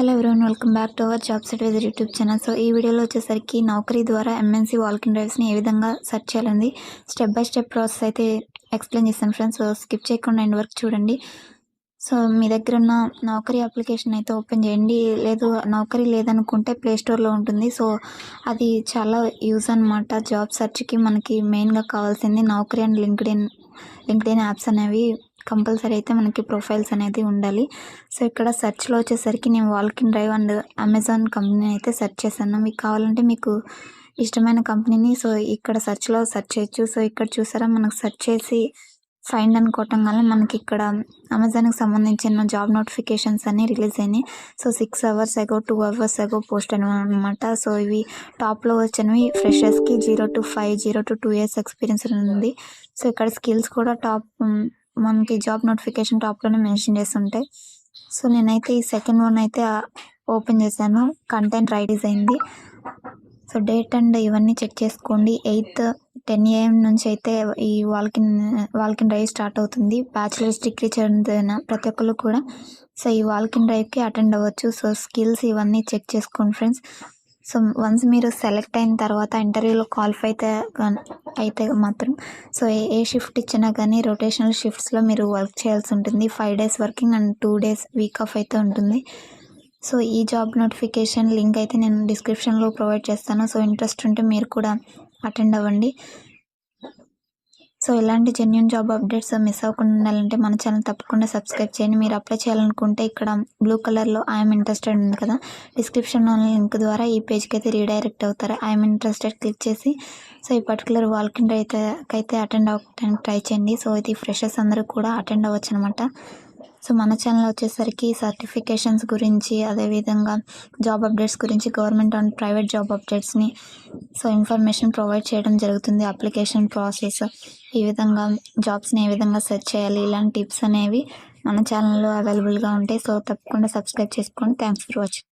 Hello everyone, welcome back to our jobs advisor YouTube channel. So ఈ వీడియోలో వచ్చేసరికి నౌకరీ ద్వారా ఎంఎన్సీ వాల్కిన్ డ్రైవ్స్ని ఏ విధంగా సెర్చ్ చేయాలండి స్టెప్ బై స్టెప్ ప్రాసెస్ అయితే ఎక్స్ప్లెయిన్ చేస్తాను ఫ్రెండ్స్. సో స్కిప్ చేయకుండా ఎండ్ వరకు చూడండి. సో మీ దగ్గర ఉన్న నౌకరీ అప్లికేషన్ అయితే ఓపెన్ చేయండి. లేదు నౌకరీ లేదనుకుంటే ప్లే స్టోర్లో ఉంటుంది. సో అది చాలా యూజ్ అనమాట. జాబ్ సెర్చ్కి మనకి మెయిన్గా కావాల్సింది నౌకరీ అండ్ లింక్డ్ఇన్ యాప్స్ అనేవి కంపల్సరీ అయితే మనకి ప్రొఫైల్స్ అనేది ఉండాలి. సో ఇక్కడ సెర్చ్లో వచ్చేసరికి నేను వాల్కిన్ డ్రైవ్ అండ్ అమెజాన్ కంపెనీ అయితే సెర్చ్ చేశాను. మీకు కావాలంటే మీకు ఇష్టమైన కంపెనీని సో ఇక్కడ సెర్చ్లో సెర్చ్ చేయొచ్చు. సో ఇక్కడ చూసారా, మనకు సెర్చ్ చేసి ఫైండ్ అని కొట్టంగానే మనకి ఇక్కడ అమెజాన్కి సంబంధించిన జాబ్ నోటిఫికేషన్స్ అన్నీ రిలీజ్ అయినాయి. So 6 hours ago 2 hours ago post అనమాట. సో ఇవి టాప్లో వచ్చినవి ఫ్రెషర్స్కి 0 to 5, 0 to 2 years ఎక్స్పీరియన్స్ ఉంది. సో ఇక్కడ స్కిల్స్ కూడా టాప్ మనకి జాబ్ నోటిఫికేషన్ టాప్లోనే మెన్షన్ చేస్తుంటాయి. సో నేనైతే ఈ సెకండ్ వన్ అయితే ఓపెన్ చేశాను. కంటెంట్ రైట్ అయింది. సో డేట్ అండ్ ఇవన్నీ చెక్ చేసుకోండి. 8th 10 AM నుంచి అయితే ఈ వాల్కిన్ డ్రైవ్ స్టార్ట్ అవుతుంది. బ్యాచిలర్స్ డిగ్రీ చదివిన ప్రతి ఒక్కరు కూడా సో ఈ వాల్కిన్ డ్రైవ్కి అటెండ్ అవ్వచ్చు. సో స్కిల్స్ ఇవన్నీ చెక్ చేసుకోండి ఫ్రెండ్స్. సో వన్స్ మీరు సెలెక్ట్ అయిన తర్వాత ఇంటర్వ్యూలో క్వాలిఫై అయితే మాత్రం సో ఏ షిఫ్ట్ ఇచ్చినా కానీ రొటేషనల్ షిఫ్ట్స్లో మీరు వర్క్ చేయాల్సి ఉంటుంది. 5 days working and 2 days week off అయితే ఉంటుంది. సో ఈ జాబ్ నోటిఫికేషన్ లింక్ అయితే నేను డిస్క్రిప్షన్లో ప్రొవైడ్ చేస్తాను. సో ఇంట్రెస్ట్ ఉంటే మీరు కూడా అటెండ్ అవ్వండి. సో ఇలాంటి జెన్యూన్ జాబ్ అప్డేట్స్ మిస్ అవ్వకుండా ఉండాలంటే మన ఛానల్ తప్పకుండా సబ్స్క్రైబ్ చేయండి. మీరు అప్లై చేయాలనుకుంటే ఇక్కడ బ్లూ కలర్లో ఐఎమ్ ఇంట్రెస్టెడ్ ఉంది కదా, డిస్క్రిప్షన్లో లింక్ ద్వారా ఈ పేజ్కి అయితే రీడైరెక్ట్ అవుతారు. ఐఎమ్ ఇంట్రెస్టెడ్ క్లిక్ చేసి సో ఈ పర్టికులర్ వాల్కిన్ అయితే అటెండ్ అవ్వడానికి ట్రై చేయండి. సో ఇది ఫ్రెషర్స్ అందరూ కూడా అటెండ్ అవ్వచ్చు అనమాట. సో మన ఛానల్ వచ్చేసరికి సర్టిఫికేషన్స్ గురించి, అదేవిధంగా జాబ్ అప్డేట్స్ గురించి, గవర్నమెంట్ అండ్ ప్రైవేట్ జాబ్ అప్డేట్స్ని సో ఇన్ఫర్మేషన్ ప్రొవైడ్ చేయడం జరుగుతుంది. అప్లికేషన్ ప్రాసెస్, ఈ విధంగా జాబ్స్ని ఏ విధంగా సెర్చ్ చేయాలి, ఇలాంటి టిప్స్ అనేవి మన ఛానల్లో అవైలబుల్గా ఉంటాయి. సో తప్పకుండా సబ్స్క్రైబ్ చేసుకోండి. Thanks for watching.